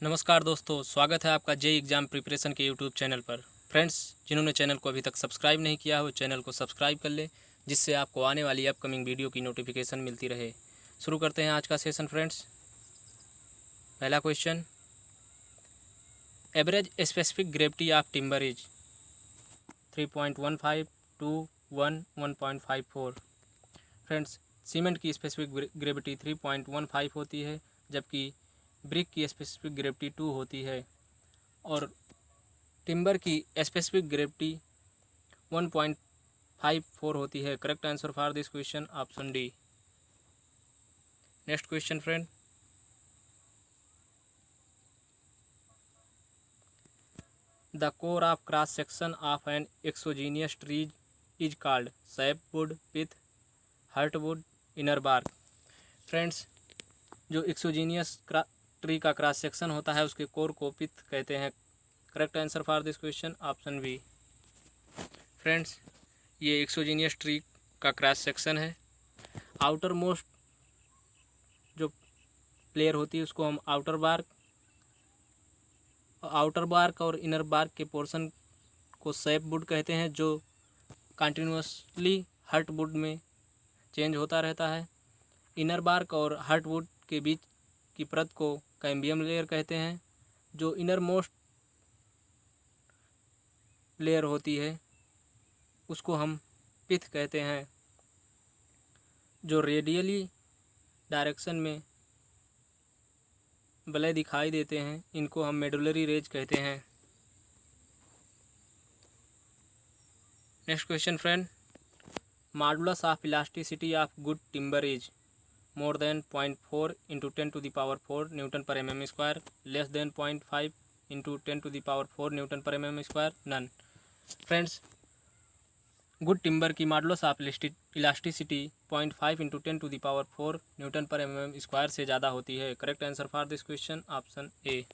नमस्कार दोस्तों, स्वागत है आपका जेई एग्ज़ाम प्रिपरेशन के यूट्यूब चैनल पर। फ्रेंड्स, जिन्होंने चैनल को अभी तक सब्सक्राइब नहीं किया हो, चैनल को सब्सक्राइब कर ले, जिससे आपको आने वाली अपकमिंग वीडियो की नोटिफिकेशन मिलती रहे। शुरू करते हैं आज का सेशन फ्रेंड्स। पहला question, average specific gravity of timber is 3.15 to 1.54। Friends, cement की स्पेसिफिक ग्रेविटी 3.15 होती है, जबकि ब्रिक की स्पेसिफिक ग्रेविटी 2 होती है और टिम्बर की स्पेसिफिक ग्रेविटी 1.54 होती है। Correct answer for this question option D. Next question friend, the core of cross section of an exogenous tree is called sapwood, pith, heartwood, inner bark. Friends, जो exogenous tree का cross section होता है उसके core को pith कहते हैं। Correct answer for this question option B. Friends, ये exogenous tree का क्रॉस सेक्शन है। आउटर मोस्ट जो प्लेयर होती है उसको हम आउटर बार्क और इनर बार्क के पोर्शन को सैपवुड कहते हैं, जो कंटिन्यूसली हर्टवुड में चेंज होता रहता है। इनर बार्क और हर्टवुड के बीच की परत को कैम्बियम लेयर कहते हैं। जो इनर मोस्ट लेयर होती है उसको हम पिथ कहते हैं। जो रेडियली डायरेक्शन में वलय दिखाई देते हैं इनको हम मेडुलरी रेज कहते हैं। Next question friend, modulus of elasticity of good timber is more than 0.4 into 10⁴ newton per mm square, less than 0.5 into 10⁴ newton per mm square, none. Friends, good timber की modulus of elasticity 0.5 into 10⁴ newton per mm square से ज़्यादा होती है। Correct answer for this question option A.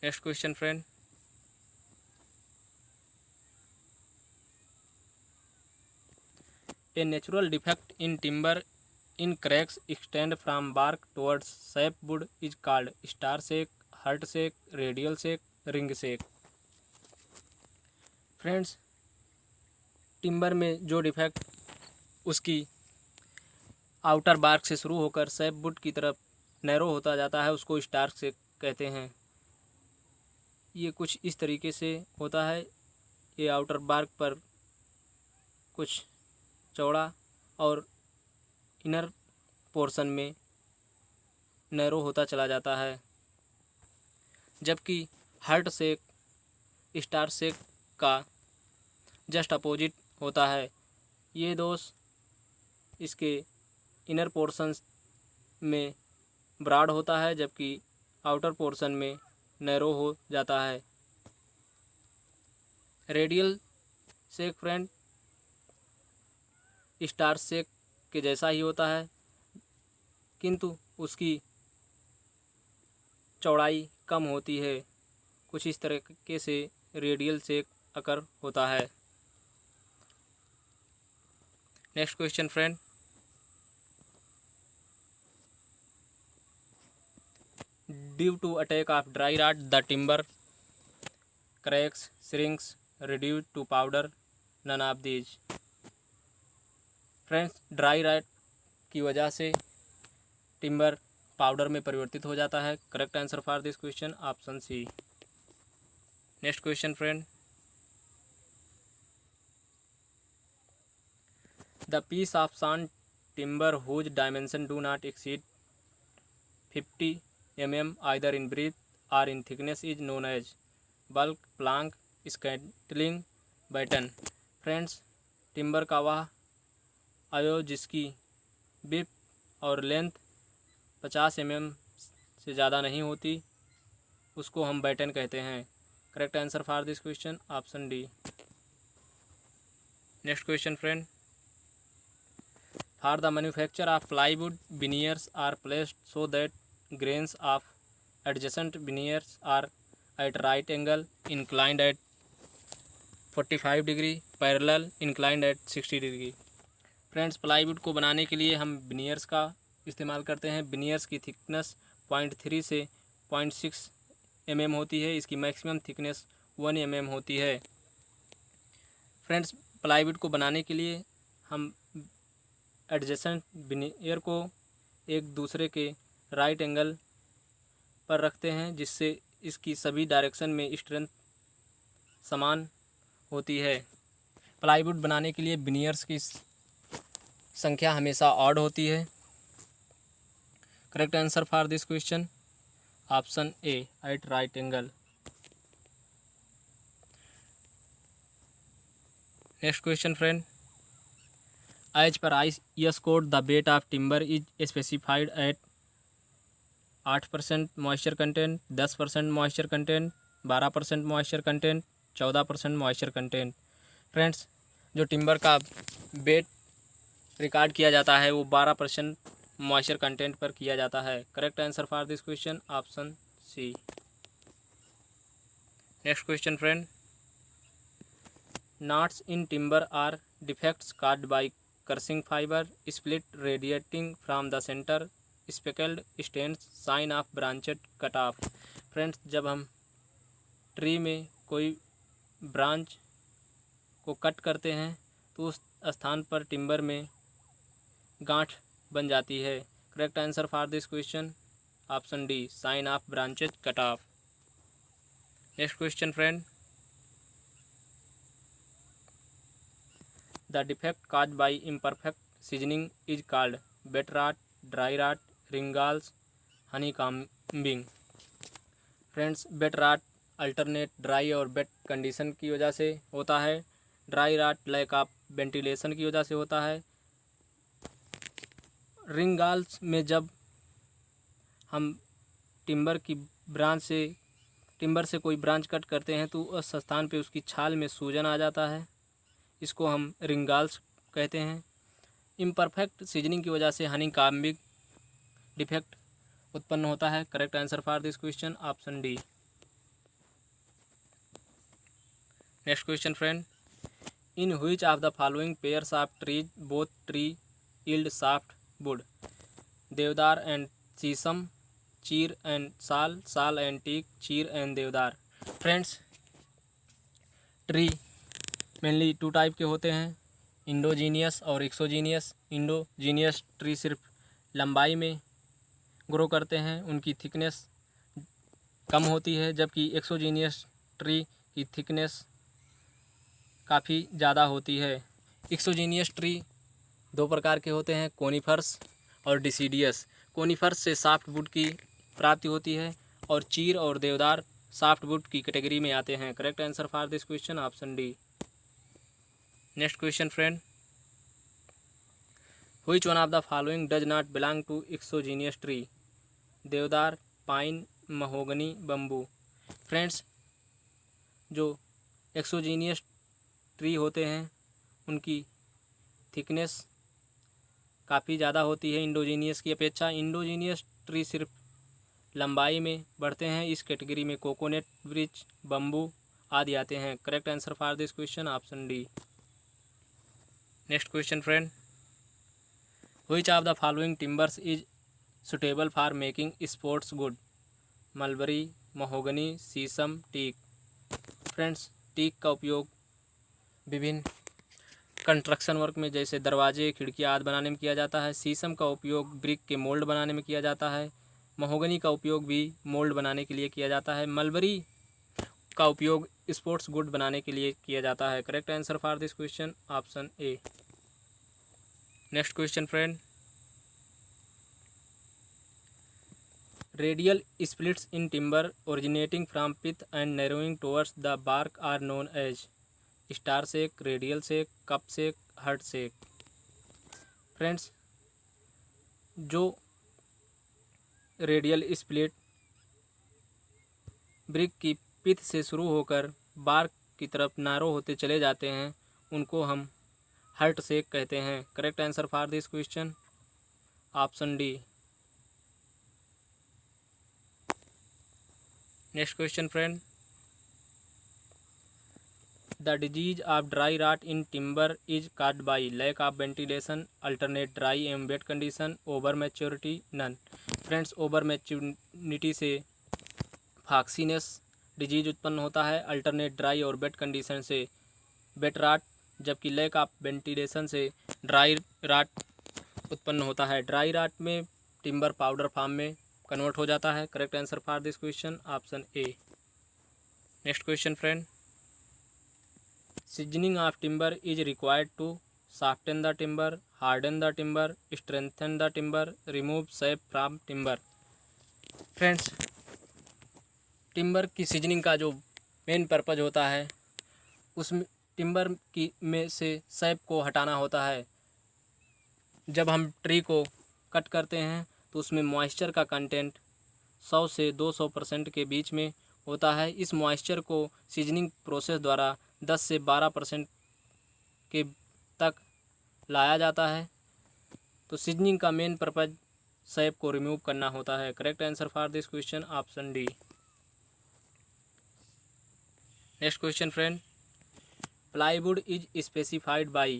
Next question friend, a natural defect in timber in cracks extend from bark towards sapwood is called star shake, heart shake, radial shake, ring shake। Friends, timber में जो defect उसकी outer bark से शुरू होकर sapwood की तरफ narrow होता जाता है उसको स्टार शेक कहते हैं। ये कुछ इस तरीके से होता है। ये आउटर बार्क पर कुछ चौड़ा और इनर पोर्शन में नैरो होता चला जाता है, जबकि हर्ट शेक स्टार शेक का जस्ट अपोजिट होता है। ये दोष इसके इनर पोर्शन में ब्रॉड होता है, जबकि आउटर पोर्शन में नैरो हो जाता है। Radial shake friend star shake के जैसा ही होता है, किंतु उसकी चौड़ाई कम होती है। कुछ इस तरीके से रेडियल शेक अकर होता है। Next question friend, due to attack of dry rot the timber cracks, shrinks, reduce to powder, none of these. Friends, dry rot की वजह से टिम्बर पाउडर में परिवर्तित हो जाता है। Correct answer for this question option C. Next question friend, the piece of sawn timber whose dimension do not exceed 50 mm either in breadth or in thickness is known as bulk, plank, scantling, batten. Friends, timber का वह अवयव जिसकी width और length 50 mm से ज़्यादा नहीं होती उसको हम बैटन कहते हैं। Correct answer for this question option D. Next question friend, for the manufacture of plywood veneers are placed so that grains of adjacent veneers are at right angle, inclined at 45 degree, parallel, inclined at 60 degree. Friends, plywood को बनाने के लिए हम veneers का इस्तेमाल करते हैं। veneers की थिकनेस 0.3 से 0.6 mm होती है। इसकी मैक्सिमम थिकनेस 1 mm होती है। फ्रेंड्स, प्लाईवुड को बनाने के लिए हम एडजेसेंट विनियर को एक दूसरे के राइट एंगल पर रखते हैं, जिससे इसकी सभी डायरेक्शन में स्ट्रेंथ समान होती है। प्लाईवुड बनाने के लिए विनियर्स की संख्या हमेशा ऑड होती है। Correct answer for this question option A, at right angle. Next question friend, as per IS code the weight of timber is specified at 8% moisture content, 10% moisture content, 12% moisture content, 14% moisture content. Friends, जो timber का weight record किया जाता है वो 12% moisture content पर किया जाता है। Correct answer for this question option C. Next question friend, knots in timber are defects caused by crushing fiber, split radiating from the center, speckled stems, sign of branched cut off। Friends, जब हम tree में कोई branch को cut करते हैं तो उस स्थान पर टिम्बर में गांठ बन जाती है। Correct answer for this question option D, sign of branches cut off. Next question friend, the defect caused by imperfect seasoning is called wet rot, dry rot, ringals, honeycombing। Friends, wet rot alternate dry और wet condition की वजह से होता है। Dry rot lack of ventilation की वजह से होता है। रिंगाल्स में जब हम टिम्बर से कोई ब्रांच कट करते हैं तो उस स्थान पे उसकी छाल में सूजन आ जाता है, इसको हम रिंगाल्स कहते हैं। इम्परफेक्ट सीजनिंग की वजह से हनीकॉम्बिंग डिफेक्ट उत्पन्न होता है। Correct answer for this question option D. Next question friend, in which of the following pairs of trees both tree yield soft wood? देवदार एंड शीशम, चीर एंड साल, साल एंड टीक, चीर एंड देवदार। फ्रेंड्स, ट्री मेनली 2 टाइप के होते हैं, इंडोजीनियस और एक्सोजीनियस। इंडोजीनियस ट्री सिर्फ लंबाई में ग्रो करते हैं, उनकी थिकनेस कम होती है, जबकि एक्सोजीनियस ट्री की थिकनेस काफ़ी ज़्यादा होती है। एक्सोजीनियस ट्री 2 प्रकार के होते हैं, कोनिफर्स और डिसीडियस। कोनिफर्स से सॉफ्ट वुड की प्राप्ति होती है और चीर और देवदार सॉफ्ट वुड की कैटेगरी में आते हैं। Correct answer for this question option D. Next question friend, which one of the following does not belong to exogenous tree? Deodar, pine, mahogany, bamboo. Friends, जो एक्सोजीनियस ट्री होते हैं उनकी थिकनेस काफ़ी ज़्यादा होती है इंडोजीनियस की अपेक्षा। इंडोजीनियस ट्री सिर्फ लंबाई में बढ़ते हैं, इस कैटेगरी में कोकोनट, वृक्ष, बम्बू आदि आते हैं। Correct answer for this question option D. Next question friend, which of the following timbers is suitable for making sports good? Mulberry, mahogany, शीशम, टीक। फ्रेंड्स, टीक का उपयोग विभिन्न कंस्ट्रक्शन वर्क में जैसे दरवाजे, खिड़कियाँ आदि बनाने में किया जाता है। शीशम का उपयोग ब्रिक के मोल्ड बनाने में किया जाता है। महोगनी का उपयोग भी मोल्ड बनाने के लिए किया जाता है। मलबरी का उपयोग स्पोर्ट्स गुड बनाने के लिए किया जाता है। Correct answer for this question option A. Next question friend, radial splits in timber originating from pith and narrowing towards the bark are known as? Star shake, radial shake, cup shake, heart shake. Friends, जो radial split ब्रिक की pith से शुरू होकर bark की तरफ नारो होते चले जाते हैं उनको हम हर्ट सेक कहते हैं। Correct answer for this question option D. Next question friend, the disease of dry rot in timber is caused by lack of ventilation, alternate dry and wet condition, over maturity, none. Friends, over maturity से foxiness disease उत्पन्न होता है। Alternate dry और wet condition से wet rot, जबकि lack of ventilation से dry rot उत्पन्न होता है। ड्राई राट में टिम्बर पाउडर फॉर्म में कन्वर्ट हो जाता है। Correct answer for this question option A. Next question friend, seasoning of timber is required to soften the timber, harden the timber, strengthen the timber, remove sap from timber। Friends, timber की seasoning का जो main purpose होता है उसमें timber की में से SAP को हटाना होता है। जब हम ट्री को कट करते हैं तो उसमें मॉइस्चर का कंटेंट 100 से 200% के बीच में होता है। इस मॉइस्चर को सीजनिंग प्रोसेस द्वारा 10 से 12% के तक लाया जाता है। तो सीजनिंग का मेन पर्पज सैप को रिमूव करना होता है। Correct answer for this question option D. Next question friend, plywood is specified by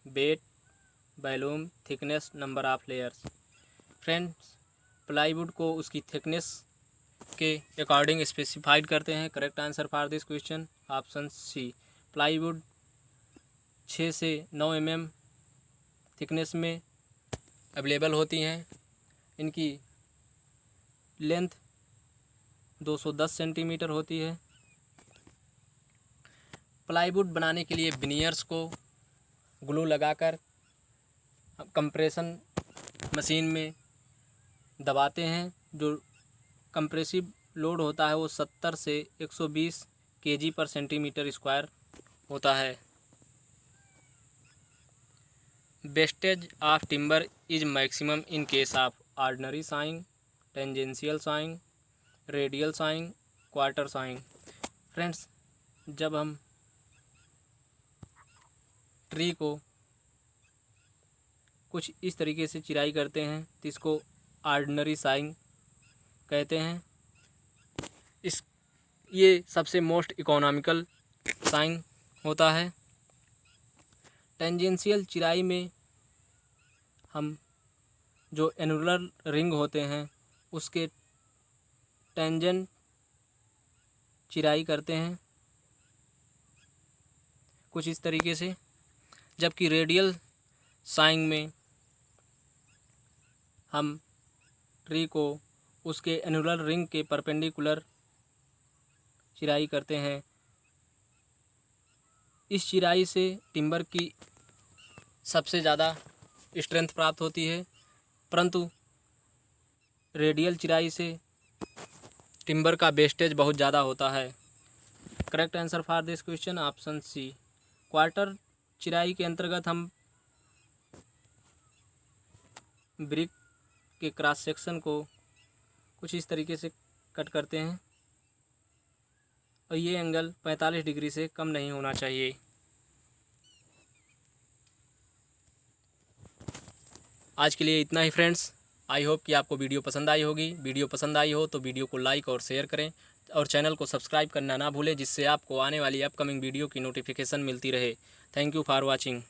weight, volume, thickness, number of layers. Friends, plywood को उसकी थिकनेस के अकॉर्डिंग स्पेसिफाइड करते हैं। Correct answer for this question option C. Plywood 6 से 9 mm thickness में available होती हैं। इनकी लेंथ 210 सेंटीमीटर होती है। प्लाईवुड बनाने के लिए विनियर्स को ग्लू लगाकर कंप्रेशन मशीन में दबाते हैं। जो कंप्रेसिव लोड होता है वो 70 से 120 kg पर सेंटीमीटर स्क्वायर होता है। Wastage of timber is maximum in case of ordinary saying, tangential saying, radial saying, quarter saying. Friends, जब हम ट्री को कुछ इस तरीके से चिराई करते हैं तो इसको ऑर्डिनरी साइंग कहते हैं। ये सबसे मोस्ट इकोनॉमिकल साइंग होता है। टेंजेंशियल चिराई में हम जो एनुलर रिंग होते हैं उसके टेंजेंट चिराई करते हैं कुछ इस तरीके से, जबकि रेडियल साइंग में हम ट्री को उसके एनुलर रिंग के परपेंडिकुलर चिराई करते हैं। इस चिराई से टिम्बर की सबसे ज़्यादा स्ट्रेंथ प्राप्त होती है, परंतु रेडियल चिराई से टिम्बर का वेस्टेज बहुत ज़्यादा होता है। Correct answer for this question option C. Quarter चिराई के अंतर्गत हम ब्रिक के क्रॉस सेक्शन को कुछ इस तरीके से कट करते हैं और ये एंगल 45 डिग्री से कम नहीं होना चाहिए। आज के लिए इतना ही फ्रेंड्स। आई होप कि आपको वीडियो पसंद आई होगी। वीडियो पसंद आई हो तो वीडियो को लाइक और शेयर करें और चैनल को सब्सक्राइब करना ना भूलें, जिससे आपको आने वाली अपकमिंग वीडियो की नोटिफिकेशन मिलती रहे। Thank you for watching.